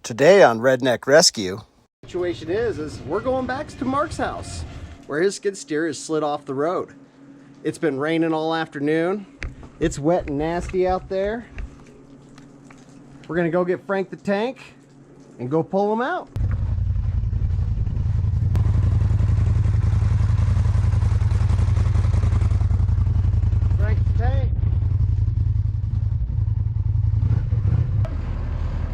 Today on Redneck Rescue, Situation is we're going back to Mark's house where his skid steer is slid off the road. It's been raining all afternoon. It's wet and nasty out there. We're gonna go get Frank the tank and go pull him out. Frank the tank.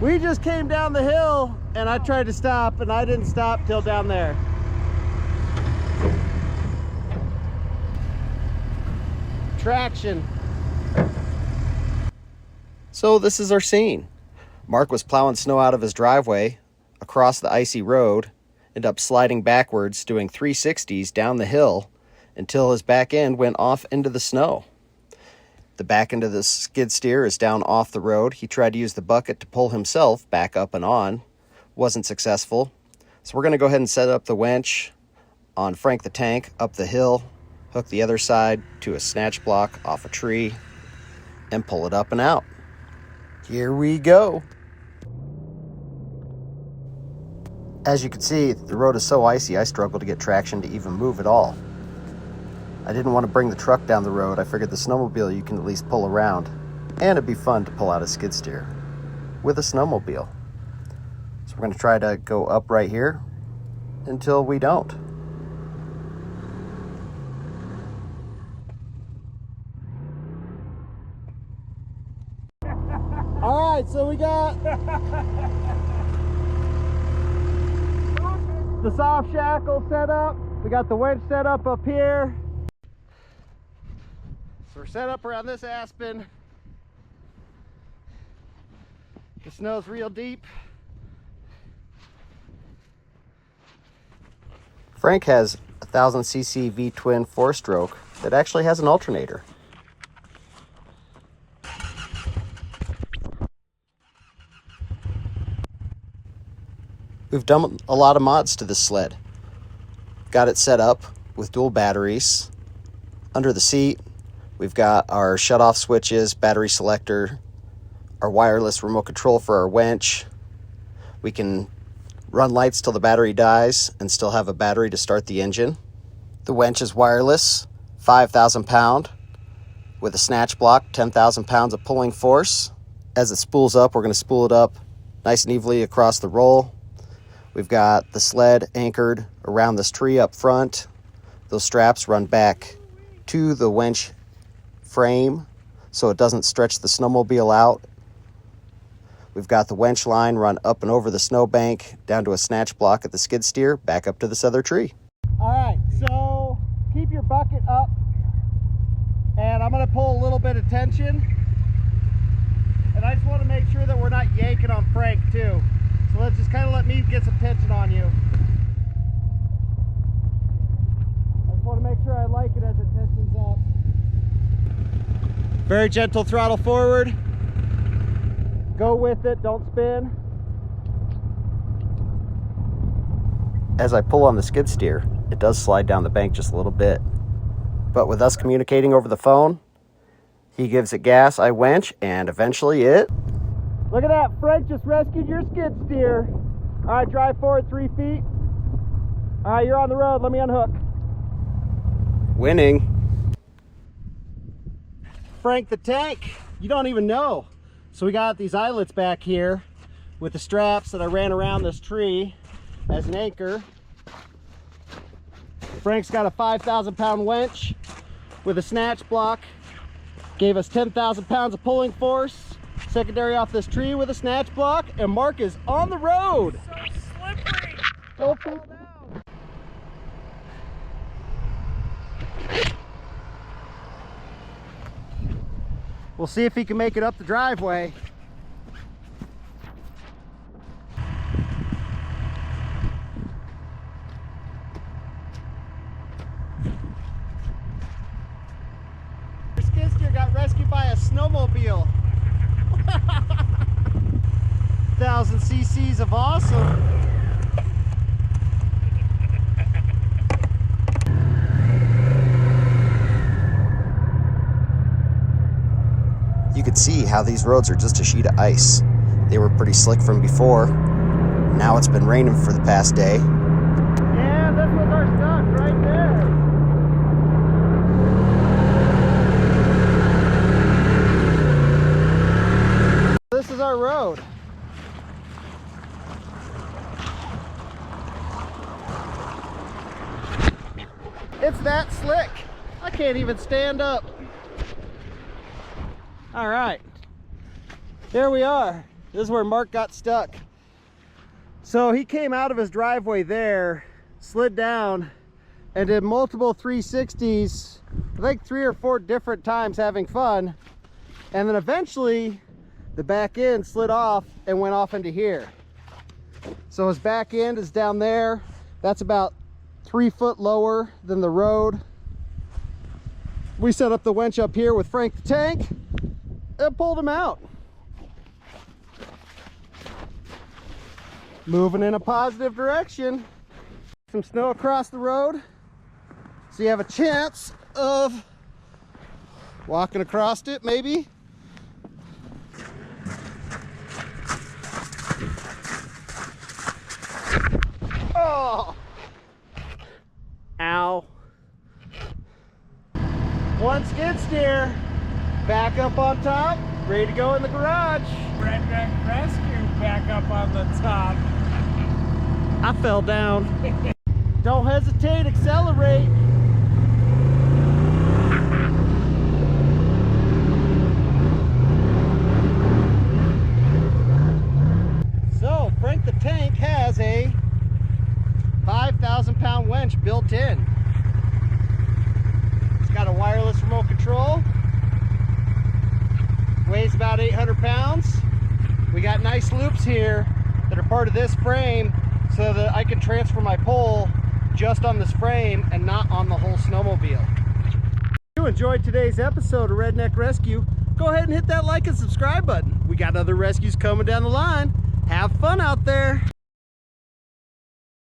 We just came down the hill and I tried to stop and I didn't stop till down there. Traction. So this is our scene. Mark was plowing snow out of his driveway across the icy road, ended up sliding backwards, doing 360s down the hill until his back end went off into the snow. The back end of the skid steer is down off the road. He tried to use the bucket to pull himself back up and on. Wasn't successful. So we're going to go ahead and set up the winch on Frank the tank up the hill, hook the other side to a snatch block off a tree, and pull it up and out. Here we go. As you can see, the road is so icy, I struggle to get traction to even move at all. I didn't want to bring the truck down the road. I figured the snowmobile you can at least pull around, and it'd be fun to pull out a skid steer with a snowmobile. So we're going to try to go up right here until we don't. All right, so we got the soft shackle set up. We got the winch set up here. So we're set up around this aspen. The snow's real deep. Frank has a 1000cc V-twin 4-stroke that actually has an alternator. We've done a lot of mods to this sled. Got it set up with dual batteries. Under the seat, we've got our shut-off switches, battery selector, our wireless remote control for our winch. We can run lights till the battery dies and still have a battery to start the engine. The winch is wireless, 5,000 pound, with a snatch block, 10,000 pounds of pulling force. As it spools up, we're going to spool it up nice and evenly across the roll. We've got the sled anchored around this tree up front. Those straps run back to the winch frame so it doesn't stretch the snowmobile out. We've got the winch line run up and over the snowbank down to a snatch block at the skid steer, back up to this other tree. All right, so keep your bucket up and I'm gonna pull a little bit of tension. And I just wanna make sure that we're not yanking on Frank too. So let's just kind of let me get some tension on you. I just want to make sure I like it as it tensions up. Very gentle throttle forward. Go with it, don't spin. As I pull on the skid steer, it does slide down the bank just a little bit. But with us communicating over the phone, he gives it gas, I winch, and eventually it... Look at that, Frank just rescued your skid steer. All right, drive forward 3 feet. All right, you're on the road, let me unhook. Winning. Frank the tank, you don't even know. So we got these eyelets back here with the straps that I ran around this tree as an anchor. Frank's got a 5,000 pound winch with a snatch block. Gave us 10,000 pounds of pulling force. Secondary off this tree with a snatch block, and Mark is on the road. So slippery. Go fall down. We'll see if he can make it up the driveway. Your skid steer got rescued by a snowmobile. 1,000 cc's of awesome. You could see how these roads are just a sheet of ice. They were pretty slick from before. Now it's been raining for the past day. And this was our stuck right there. This is our road. It's that slick. I can't even stand up. All right, there we are. This is where Mark got stuck. So he came out of his driveway there, slid down, and did multiple 360s, I think 3 or 4 different times, having fun. And then eventually the back end slid off and went off into here. So his back end is down there. That's about 3 foot lower than the road. We set up the winch up here with Frank the Tank and pulled him out. Moving in a positive direction. Some snow across the road, so you have a chance of walking across it, maybe. Oh! Ow. One skid steer, back up on top, ready to go in the garage. Redneck Rescue back up on the top. I fell down. Don't hesitate, accelerate. So Frank the Tank has a 5,000-pound winch built in. It's got a wireless remote control. Weighs about 800 pounds. We got nice loops here that are part of this frame so that I can transfer my pole just on this frame and not on the whole snowmobile. If you enjoyed today's episode of Redneck Rescue, go ahead and hit that like and subscribe button. We got other rescues coming down the line. Have fun out there.